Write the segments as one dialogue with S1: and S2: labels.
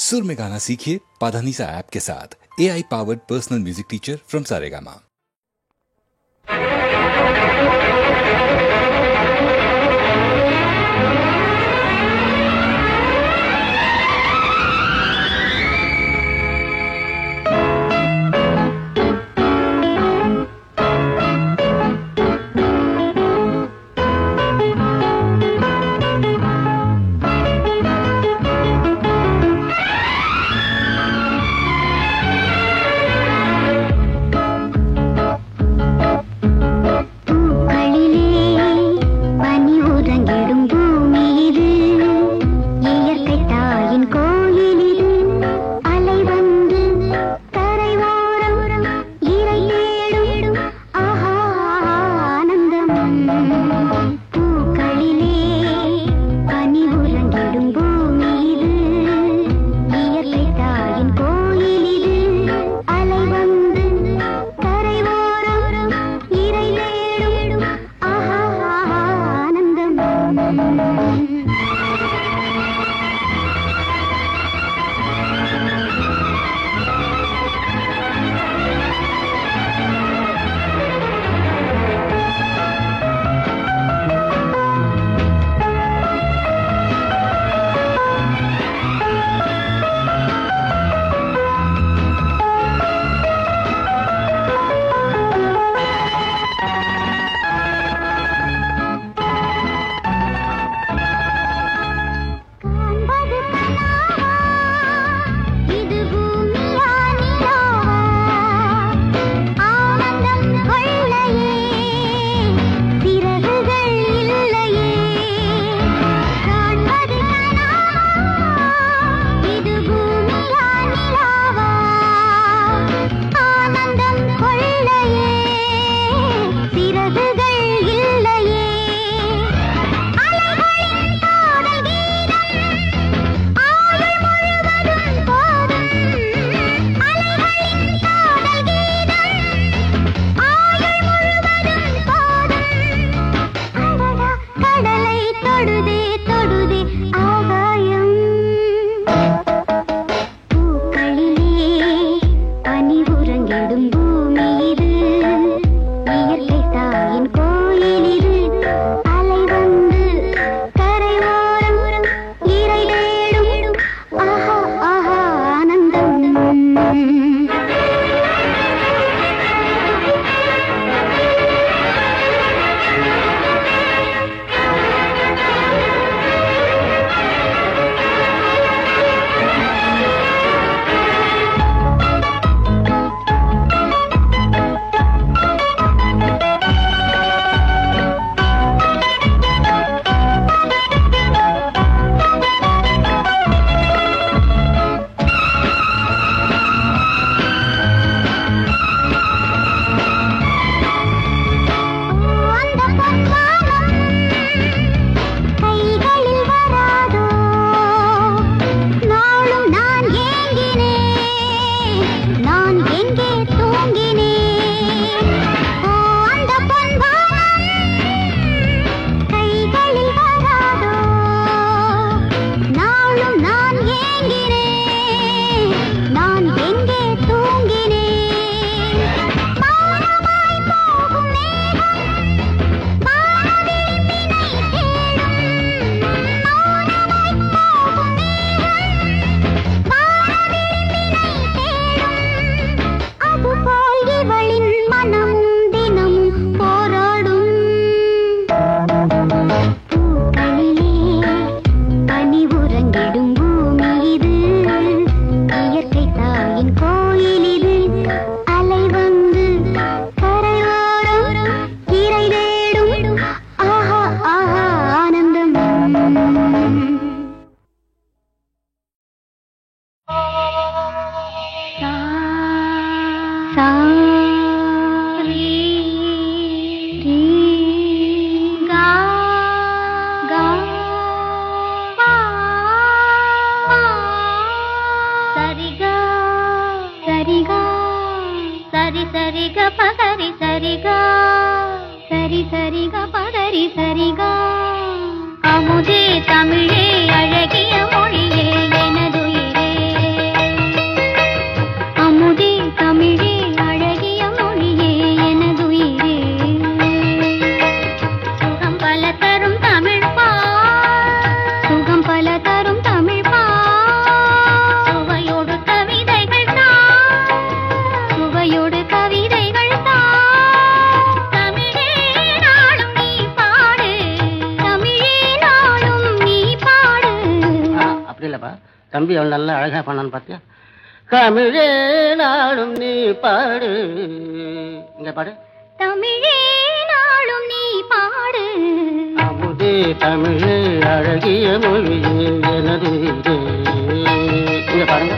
S1: सुर में गाना सीखिए पाधानीसा ऐप के साथ। AI powered personal music teacher from Saregama.
S2: அமுதே தமிழே அழகிய மொழியே எனதுயிரே தம்பி அவன் நல்லா அழகா பண்ணான்னு பார்த்தியா? தமிழே நாளும் நீ பாடு. இங்க பாடு.
S3: தமிழே நாளும் நீ பாடு.
S2: அமுதே தமிழே அழகிய மொழியே எனது உயிரே. இங்க பாருங்க.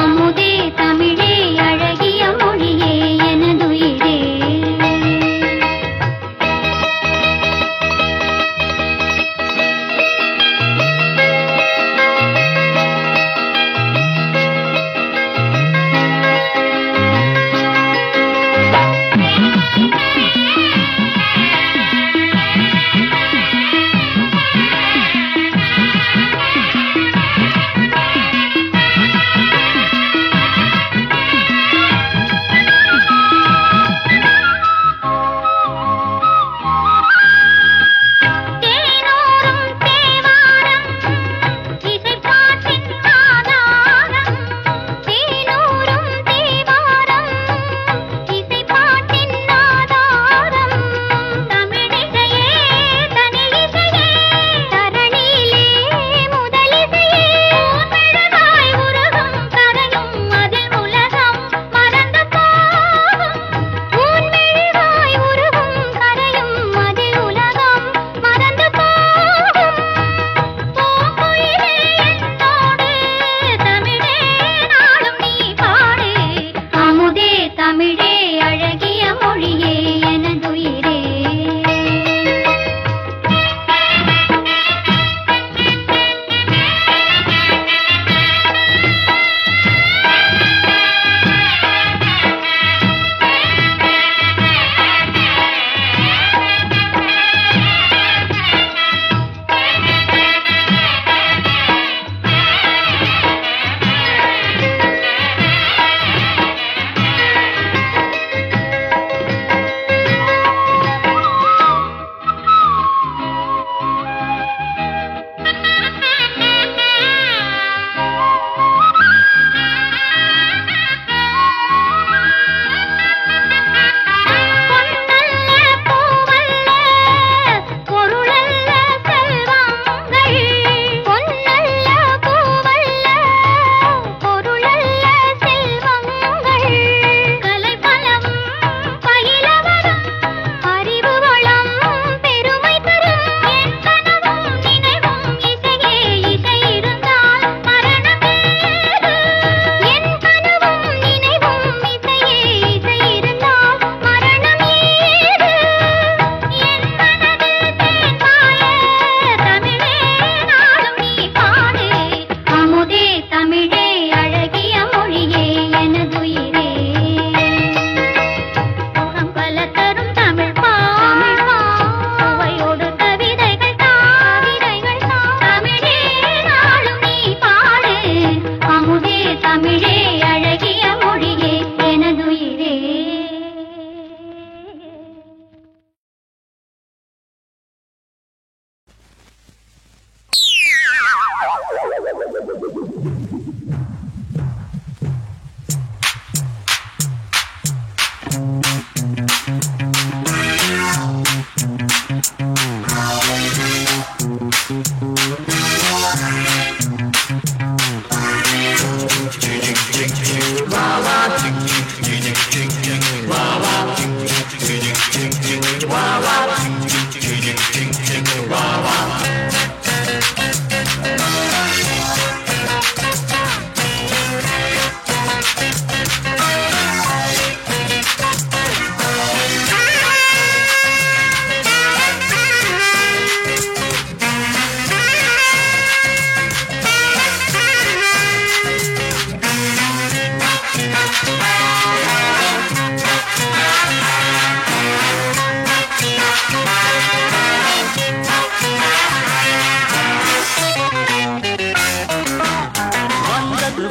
S3: அமுதே தமிழே அழகிய மொழியே எனது உயிரே.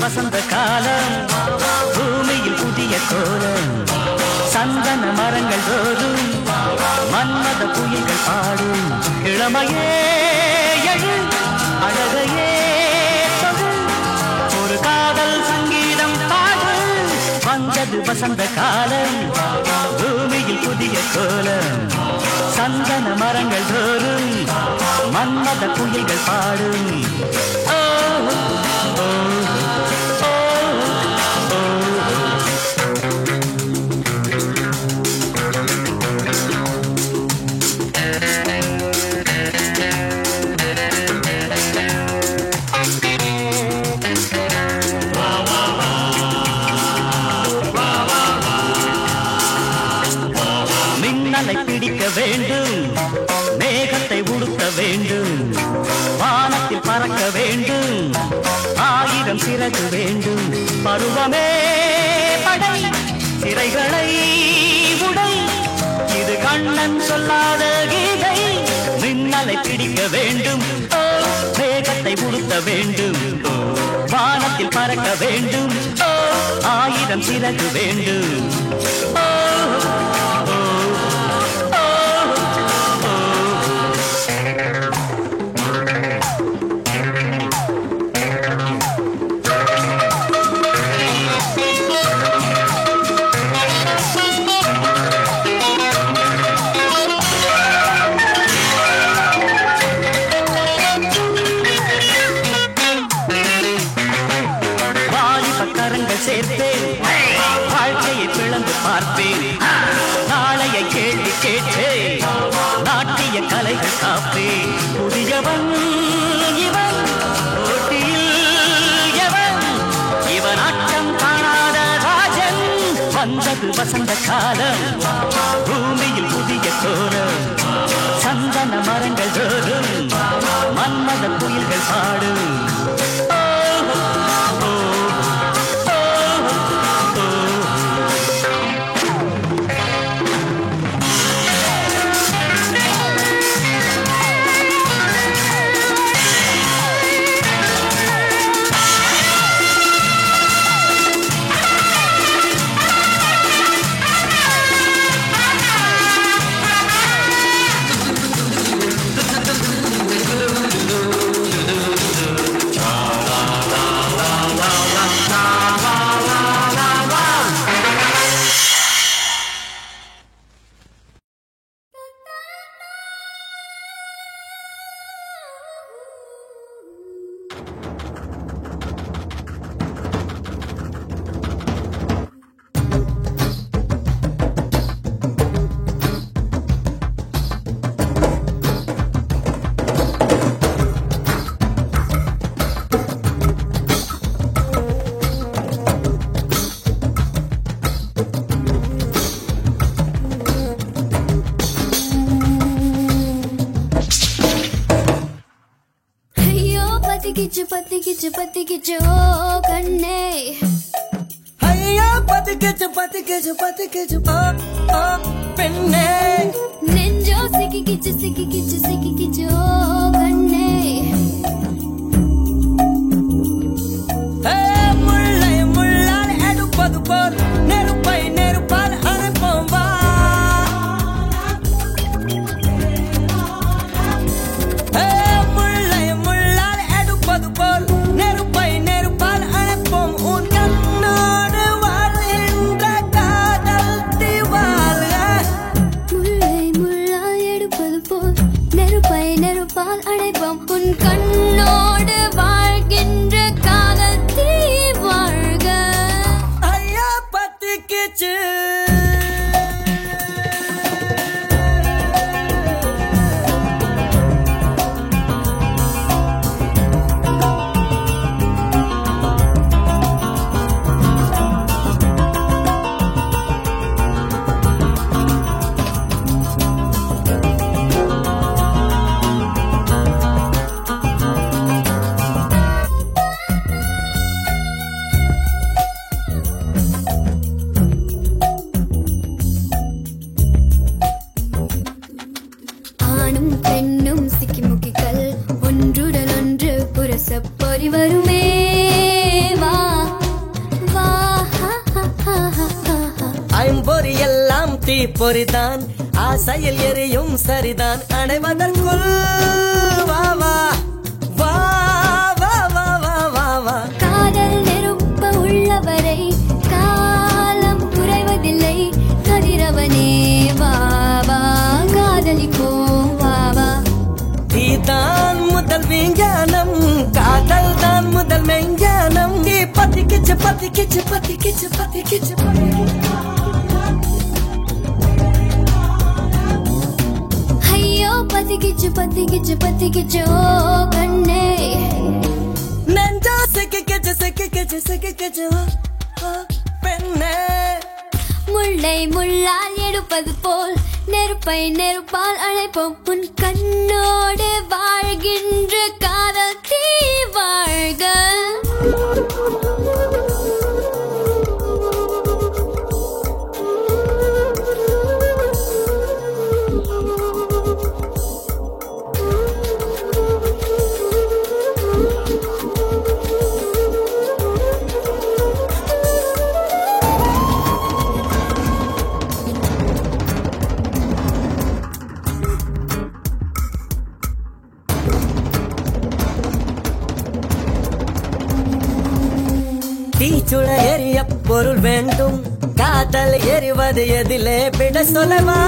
S4: வசந்த காலம் பூமியில் புதிய கோலம் சந்தன மரங்கள் தோறும் மன்மத புயல்கள் பாடும் இளமையே எழு அழகையே தொடு ஒரு காதல் சங்கீதம் பாடு வந்தது வசந்த காலம் பூமியில் புதிய கோலம் சந்தன மரங்கள் தோறும் மன்மத புயல்கள் பாடும் ஓ சிறகு வேண்டும் பருவமே படை சிறைகளை உடை இது கண்ணன் சொல்லாத கீதை மின்னலை பிடிக்க வேண்டும் மேகத்தை உடுத்த வேண்டும் வானத்தில் பறக்க வேண்டும் 1000 சிறகு வேண்டும் சேர்ப்பேன் வாழ்க்கையை பிளந்து பார்ப்பேன் நாளையை கேள்வி கேட்டேன் நாட்டிய கலைகள் காப்பேன் புதியவன் இவன் போட்டியில் எவன் இவன் ஆட்டம் காணாத ராஜன் வந்தது வசந்த காலம் பூமியில் புதிய கோலம் சந்தன மரங்கள் தோறும் மன்மத புயல்கள் பாடும்
S3: பத்திக்கிச்சு கண்ணே
S5: ஐயா பத்திக்கிச்சு பெண்ணே
S3: நெஞ்சோ சிக்கிக்கிச்சு கண்ணே
S5: முள்ளால் எடுப்பது போல் நெருப்பால் அனுப்பம் வா
S3: நெருப்பால் அடைப்போம் உன் கண்ணோடு வாழ்கின்ற காலத்தீ வாழ்க
S5: ஐயா பத்திக்கிச்சு
S3: பொறி வருமே வா வா
S5: ஐம்பொறி எல்லாம் தீப்பொறிதான் ஆசையில் எரியும் சரிதான் அடைவதற்குள் வா வா வா வா வா வா வா வா
S3: காதல் நெருப்ப உள்ளவரை காலம் குறைவதில்லை கதிரவனே வா வா காதலிப்போம் வா வா
S5: நீதான் முதல் விஞ்ஞானம் காதல் தான் முதல் மெஞ்ஞானம் நீ பத்திக்கிச்சு
S3: ஐயோ பத்திக்கிச்சு கண்ணே
S5: நெஞ்சா சிக்கிக்கிச்சு பெண்ணே
S3: முள்ளால் எடுப்பது போல் நெருப்பால் அழைப்போம் உன் கண்ணோடு வாழ்கின்ற காதல் தீ வாழ்க
S5: தீச்சுட எரிய பொருள் வேண்டும் காதல் எரிவது எதிலே விட சொல்லவா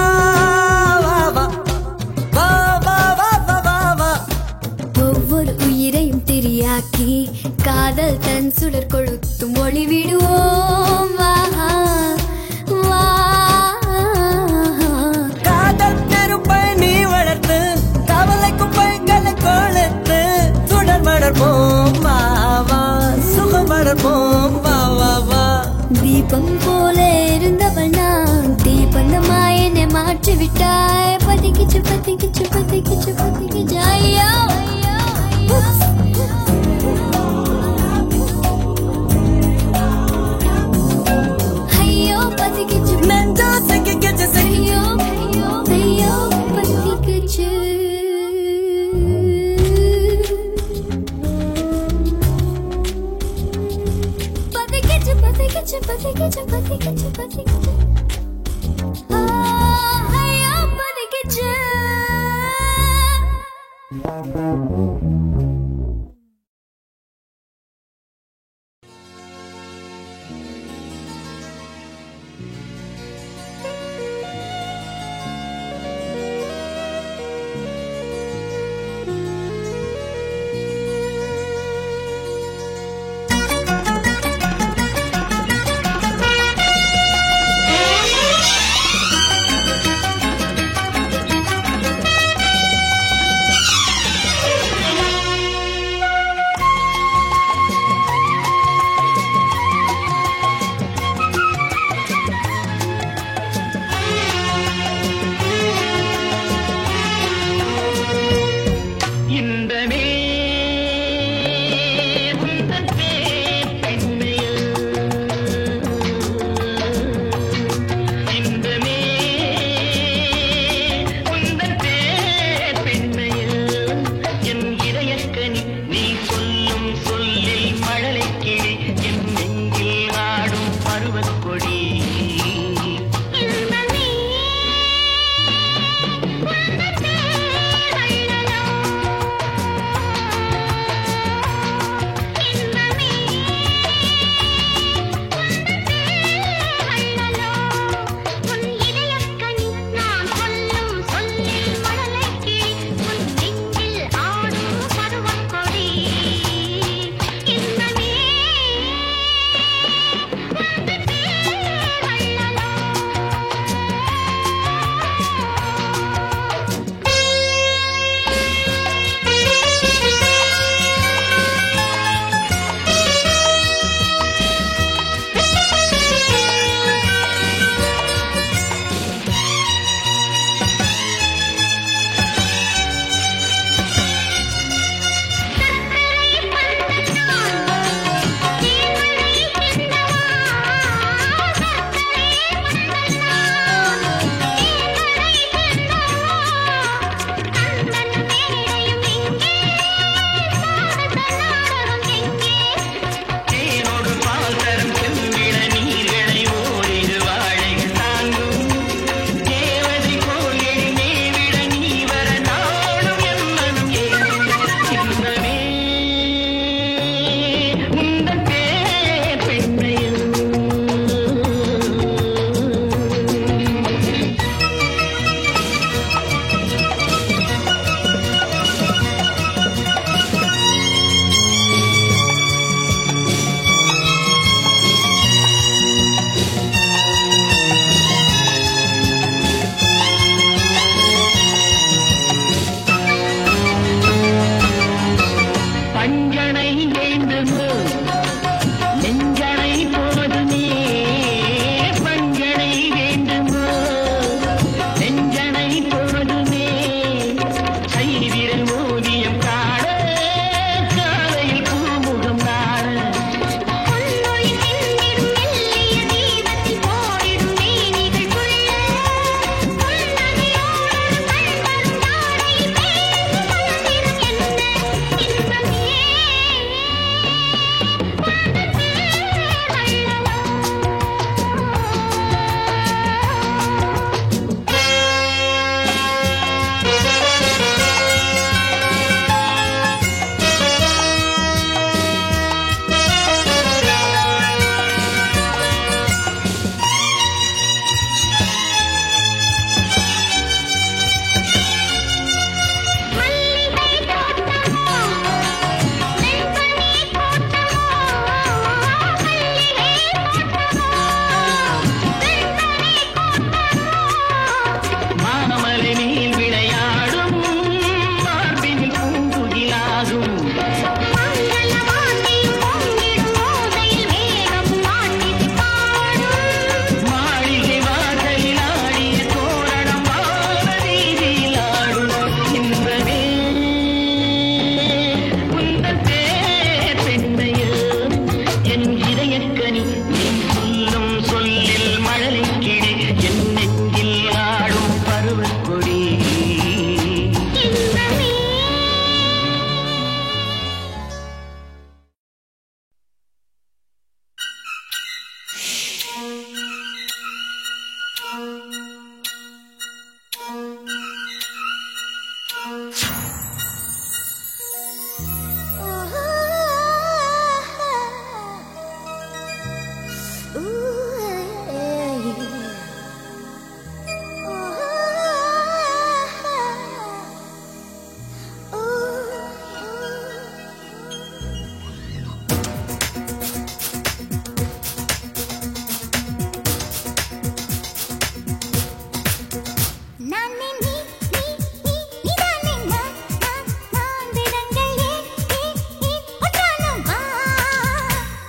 S3: ஒவ்வொரு உயிரையும் திரியாக்கி காதல் தன் சுடர் கொளுத்தும் ஒளி விடுவோம்
S5: காதல் நெருப்பை நீ வளர்த்து கவலை குப்பைகளை கொளுத்து சுடர் வளர்ப்போம் வா சுகம் வளர்ப்போம் வா
S3: தீபம் போல இருந்தவள் நான் தீபந்தமாய் என்னை மாற்றி விட்டாய் பத்திக்கிச்சு பத்திக்கிச்சு பத்திக்கிச்சு பத்திக்கிச்சு ஐயோ ஐயோ பத்திக்கிச்சு
S5: நெஞ்சா சிக்கிக்கிச்சு
S3: ஐயோ ஐயோ பத்திக்கிச்சு பத்திக்கிச்சு பத்திக்கிச்சு பத்திக்கிச்சு பத்திக்கிச்சு பத்திக்கிச்சு ஐயோ பத்திக்கிச்சு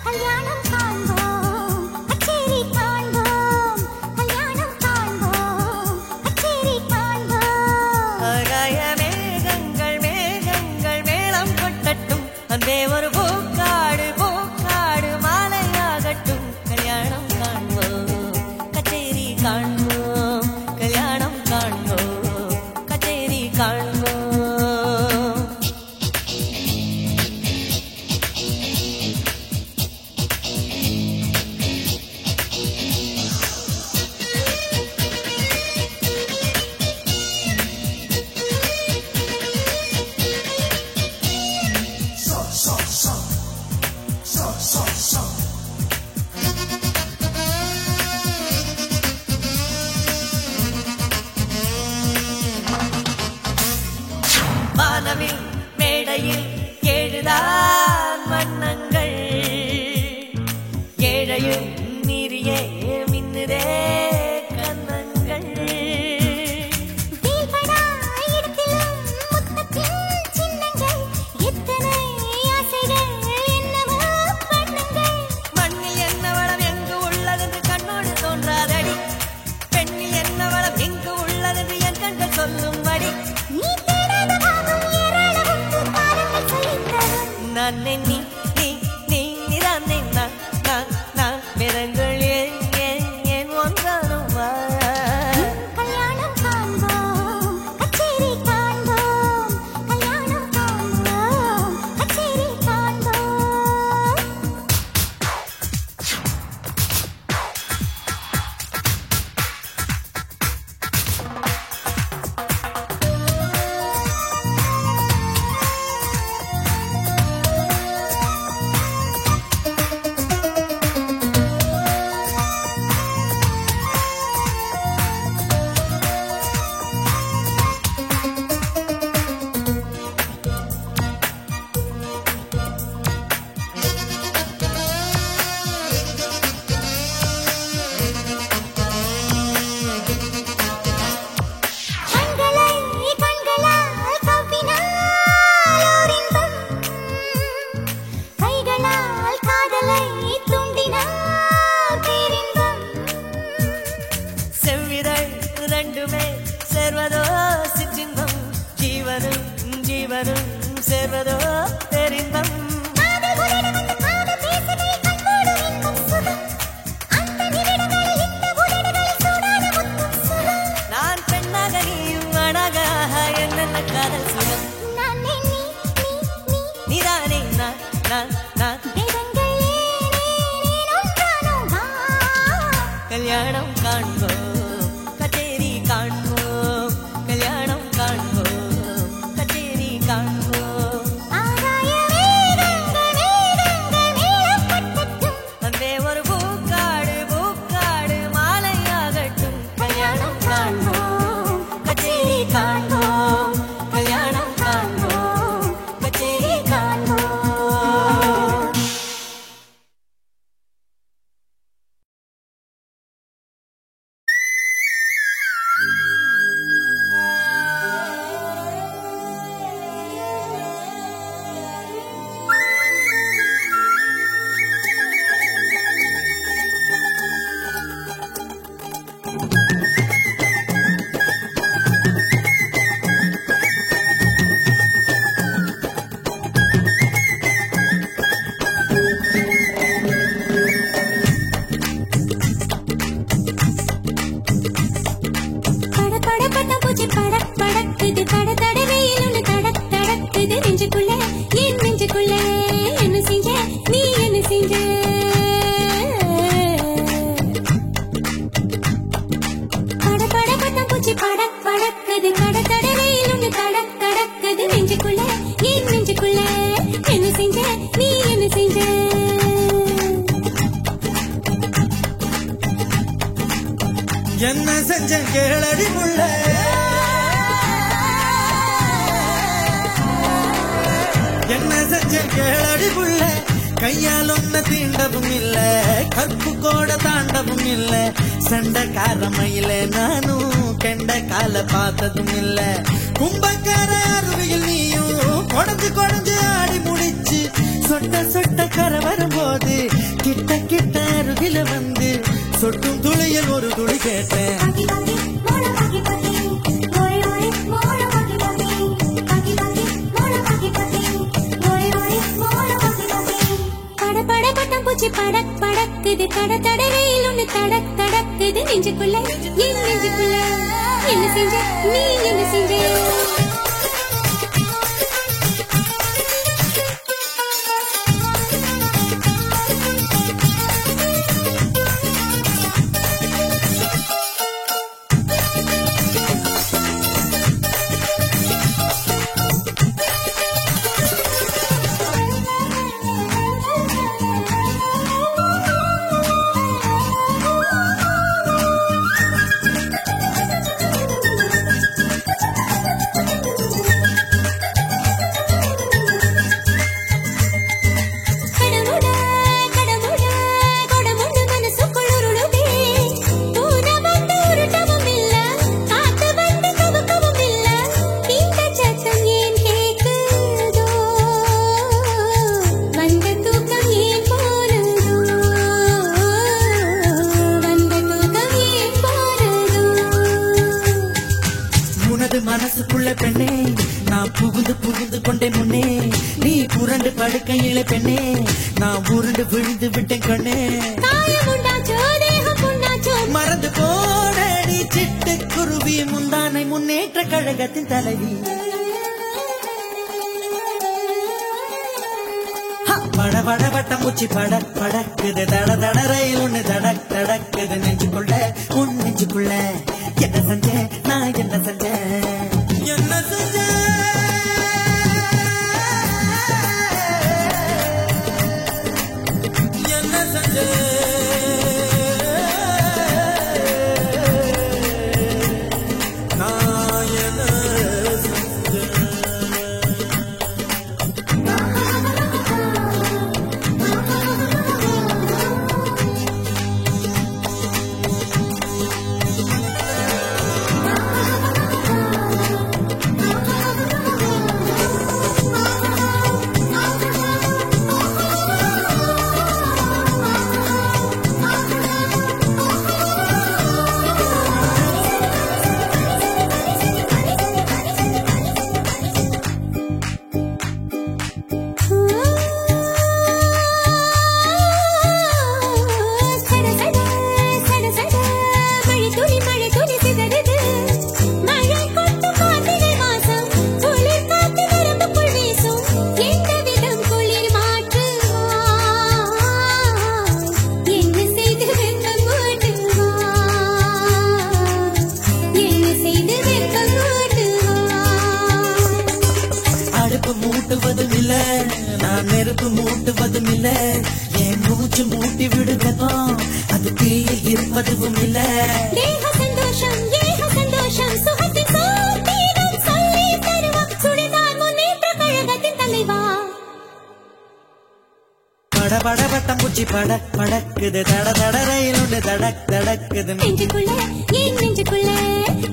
S3: கல்யாணம் காண்போம்
S6: என்ன செஞ்ச கேளடி புள்ள என்ன செஞ்ச கேளடி புள்ள கையால் ஒன்ன தீண்டவும் இல்ல கற்பு கோட தாண்டவும் இல்ல சண்டைக்காரமையில நானும் கெண்ட கால பார்த்ததும் இல்ல கும்பக்கார அருவியில் நீயும் கொடைஞ்சு கொடைஞ்சு ஆடி முடிச்சு சொட்ட சொட்ட கரை வரும்போது கிட்ட கிட்ட அருகில வந்து சொட்டும் துளியில் ஒரு துளி கேட்டேன்
S3: படக் படக்குது தட தடவையில் ஒண்ணு தடக் தடக்குது நெஞ்சுக்குள்ள என் நெஞ்சுக்குள்ள என்ன செஞ்ச நீ என்ன செஞ்ச
S6: மனசுக்குள்ள பெண்ணே நான் புகுந்து புகுந்து கொண்டே முன்னே நீ புரண்டு படுக்கையில பெண்ணே நான் உருண்டு விழுந்து விட்டேன் கண்ணே மறந்து போனடி சிட்டு குருவி முந்தானை முன்னேற்ற கழகத்தின் தலைவி பட பட பட்டம் பூச்சி படக் படக்குது தட தட ரயில் ஒண்ணு தடக் தடக்குது நெஞ்சுக்குள்ள உன் நெஞ்சுக்குள்ள என்ன செஞ்சேன் நான் என்ன செஞ்சேன் என்ன செஞ்சேன் என்ன செஞ்சேன் நான் என்ன மூட்டுவதும் இல்ல நான் நெருப்பு மூட்டுவதும் இல்ல என் மூச்சு மூட்டி விடுவதும் அது தீயில் இருப்பதும் இல்ல சந்தோஷம் சந்தோஷம் சுகத்தின் சோதீனம் சொல்லி தருவான் சுடிதார் முன்னேற்ற கழகத்தின் தலைவா பட பட பட்டம் பூச்சி படக் படக்குது தட தட ரயில் ஒன்று தடக் தடக்குது நெஞ்சுக்குள்ள என் நெஞ்சுக்குள்ள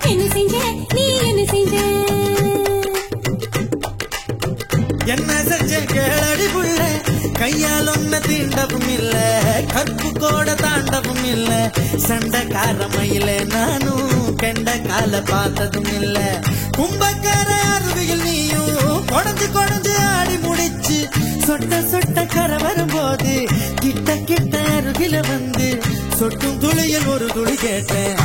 S6: என்ன செஞ்ச நீ என்ன செஞ்ச என்ன செஞ்ச கேளடி புள்ள கையால் ஒன்ன தீண்டவும் இல்ல கற்பு கோட தாண்டவும் இல்ல சண்டைக்காரமையில நானும் கெண்ட கால பார்த்ததும் இல்ல கும்பக்கார அருவியில் நீயும் கொடைஞ்சு கொடைஞ்சு ஆடி முடிச்சு சொட்ட சொட்ட கரை வரும்போது கிட்ட கிட்ட அருகில வந்து சொட்டும் துளியில் ஒரு துளி கேட்டேன்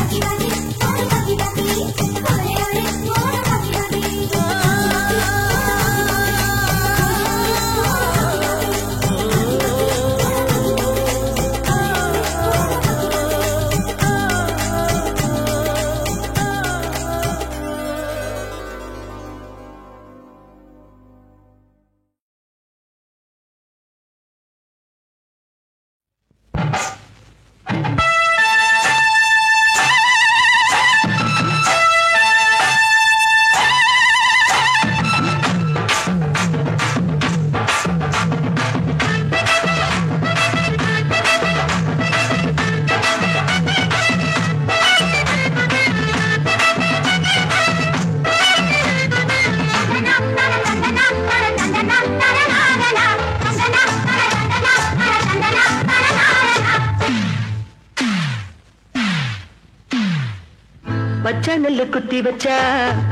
S2: பச்சை நெல்லு குத்தி வச்சா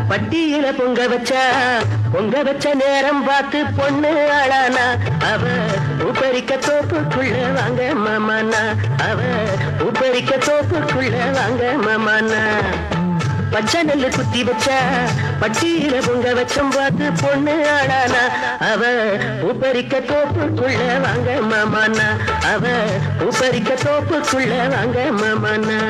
S2: பட்டியில பொங்க வச்ச நேரம் பார்த்து பொண்ணு ஆளானா அவ உப்பரிக்க தோப்புக்குள்ள வாங்க மாமானா அவ உப்பரிக்க தோப்புக்குள்ள வாங்க மாமானா பச்சை நெல்லு குத்தி வச்சா பட்டியில பொங்க வச்சம் பார்த்து பொண்ணு ஆளானா அவ உப்பரிக்க தோப்புக்குள்ள வாங்க மாமானா அவ உப்பரிக்க தோப்புக்குள்ள வாங்க மாமானா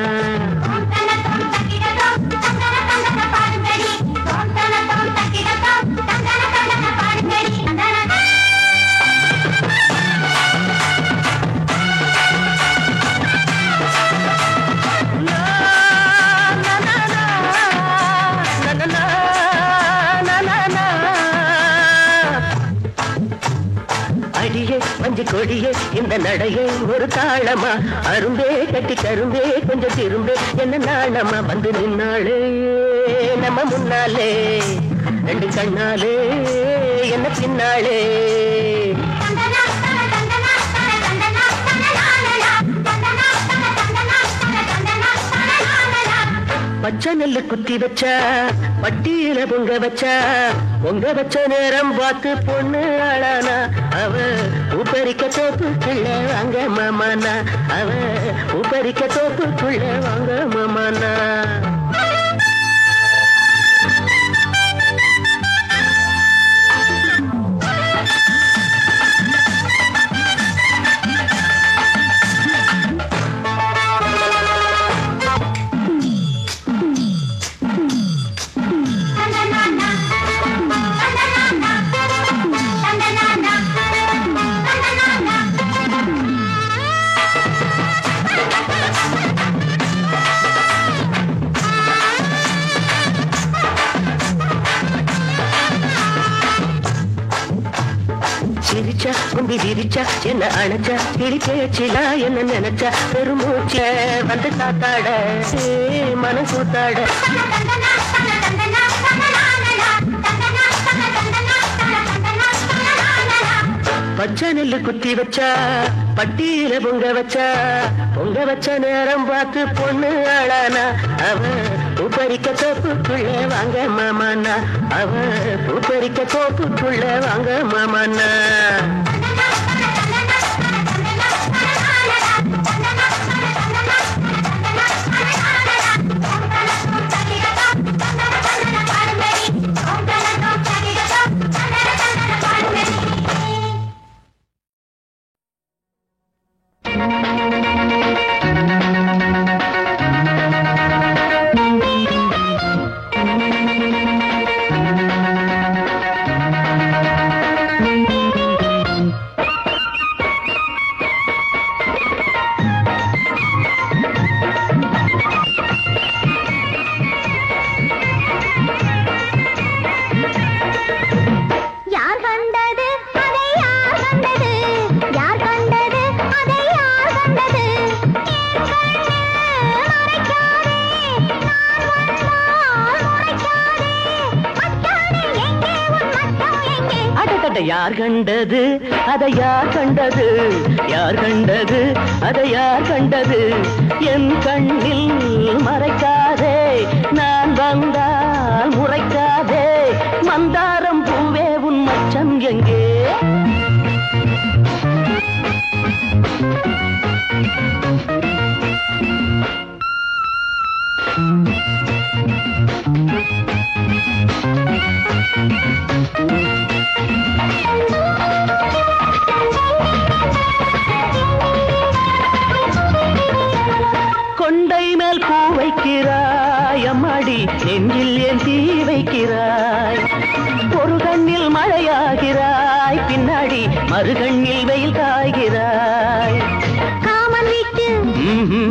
S2: மஞ்சு கொடியே இந்த நடையே ஒரு தாளமா அரும்பே கட்டி கரும்பே கொஞ்சம் திரும்பே என்ன நாளமா வந்து நின்னாளே நம்ம முன்னாலே ரெண்டு கண்ணாலே என்ன பின்னாலே பச்சை நெல்லு குத்தி வச்சா பட்டியில பொங்க வச்ச நேரம் பார்த்து பொண்ணு ஆளானா அவ உப்பரிக்க தோப்புக்குள்ள வாங்க மாமானா அவ உப்பரிக்க தோப்புக்குள்ள வாங்க மாமானா கும்பி விரிச்சா என்ன அணைச்சா கிளி பேச்சிலா என்ன நினைச்சா பெருமூச்ச வந்து காத்தாட மனசூத்தாட பச்சை நெல்லு குத்தி வச்சா பட்டியில பொங்க வச்ச நேரம் பார்த்து பொண்ணு ஆளானா அவ உப்பரிக்க தோப்புக்குள்ள வாங்க மாமானா அவ உப்பரிக்க தோப்புக்குள்ள வாங்க மாமானா யார் கண்டது அதை யார் கண்டது யார் கண்டது அதை யார் கண்டது என் கண்ணில் மறைக்காதே நான் வந்தால் முறைக்காதே மந்தாரம் பூவே உன் மச்சம் எங்கே கொண்டை மேல் பூ வைக்கிறாய் அம்மாடி நெஞ்சில் ஏன் தீ வைக்கிறாய் ஒரு கண்ணில் மழையாகிறாய் பின்னாடி மறுகண்ணில் வெயில் காய்கிறாய்
S3: காமன் வீட்டு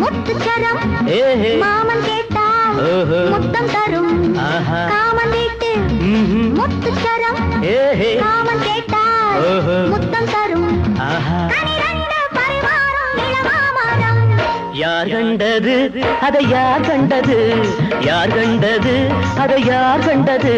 S3: முத்துச்சரம் மாமன் கேட்டால் முத்தம் தரும் காமன் வீட்டு முத்துச்சரம் மாமன் கேட்டால் முத்தம் தரும்
S2: யார் கண்டது அதை யார் கண்டது யார் கண்டது அதை யார் கண்டது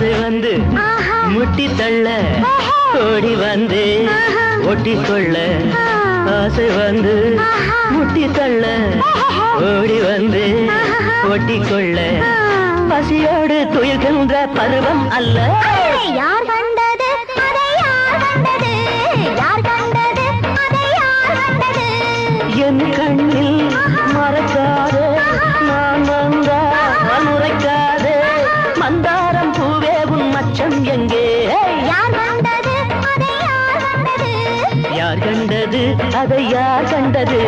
S2: ஆசை வந்து முட்டி தள்ள ஓடி வந்து ஒட்டிக்கொள்ள ஆசை வந்து முட்டி தள்ள ஓடி வந்து ஒட்டிக்கொள்ள பசியோடு துயில்கின்ற பருவம் அல்ல.
S3: யார் கண்டது அதை யார் கண்டது, யார் கண்டது அதை யார் கண்டது.
S2: என் கண்ணில் மறக்காதே நான் வந்தால் உரைக்காதே மந்தாரம் பூவே உன் மச்சம் எங்கே.
S3: யார் கண்டது அதை யார் கண்டது,
S2: யார் கண்டது அதை யார் கண்டது.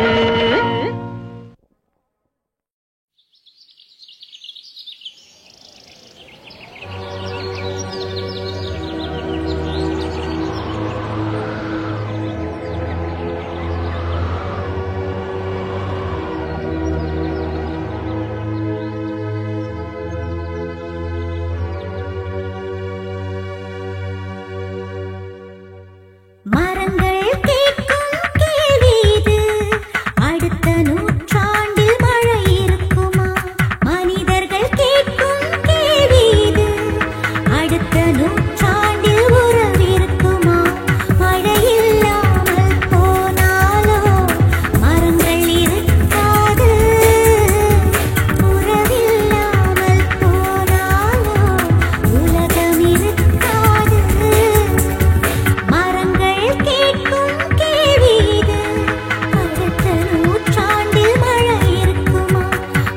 S3: மரங்கள் கேட்கும் கேள்வி இது, அடுத்த நூற்றாண்டில் மழை இருக்குமா. மனிதர்கள் கேட்கும் கேள்வி இது, அடுத்த நூற்றாண்டில் உறவு இருக்குமா. மழை இல்லாமல் போனாலோ மரங்கள் இருக்காது, உறவில்லாமல் போனாலோ உலகம் இருக்காது. மரங்கள் கேட்கும் கேள்வி இது, அடுத்த நூற்றாண்டில் மழை இருக்குமா.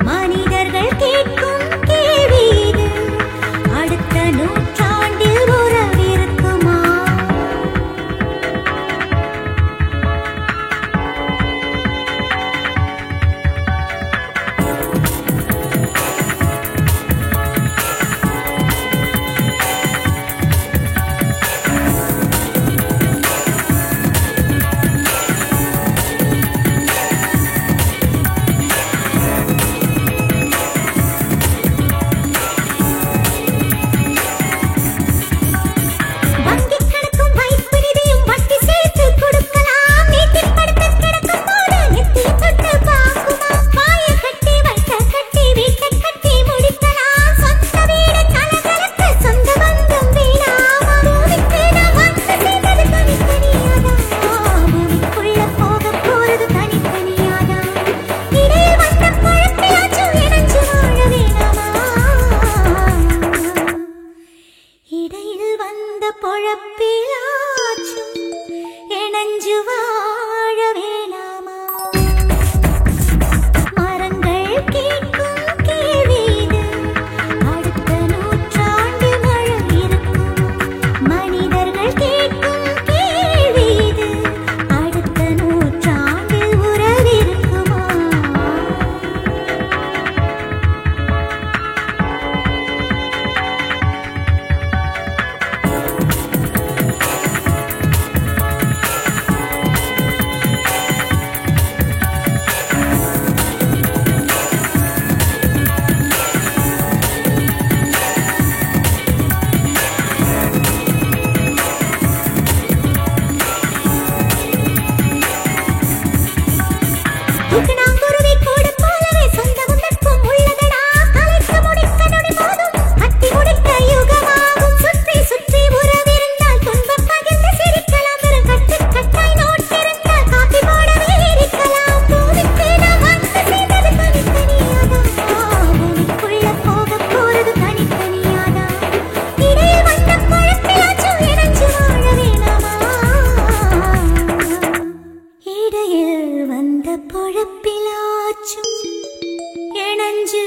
S3: மனிதர்கள் கேட்கும் கேள்வி இது, அடுத்த நூற்றாண்டில் உறவு இருக்குமா. வங்கிக் கணக்கும் வைப்பு நிதியும் வட்டி சேர்த்து கொடுக்கலாம். நீட்டில் படுத்து கிடக்கும் போது நெத்தியை தொட்டு பார்க்குமா. வாயை கட்டி வைத்த கட்டி வீட்டை கட்டி முடிக்கலாம். சொந்த வீடு கலகலக்க சொந்த பந்தம் வீணாமா. பூமிக்கு நாம் வந்து சேர்ந்தது தனித்தனியாதா, பூமிக்குள்ள போக போறது தனித்தனியாதா. இடையில் வந்த குழப்பிலாச்சும் இணைஞ்சு வாழ வேணாமா. இடையில் வந்த பொழப்பிலாச்சும் இணைஞ்சு வாழ வேணாமா. மரங்கள் கேட்கும் கேள்வி இது, அடுத்த நூற்றாண்டில் மழை இருக்குமா. மனிதர்கள் கேட்கும் கேள்வி இது, அடுத்த நூற்றாண்டில் உறவு இருக்குமா. குருவி கூடு போலவே சொந்தமும் நட்பும் உள்ளதடா. கலைத்து முடிக்க நொடி போதும் அத்தி முடிக்க யுகமாகும். சுற்றி சுற்றி உறவிருந்தால் துன்பம் பகிர்ந்து சிரிக்கலாம். வெறும் கட்டு கட்டாய் நோட்டிருந்தால் காப்பி போடவே இருக்கலாம். பூமிக்கு நாம் வந்து சேர்ந்தது தனித்தனியாதா, பூமிக்குள்ள போக போறது தனித்தனியாதா. இடையில் வந்த குழப்பிலாச்சும் இணைஞ்சு வாழ வேணாமா. இடையில் வந்த பொழப்பிலாச்சும் இணைஞ்சு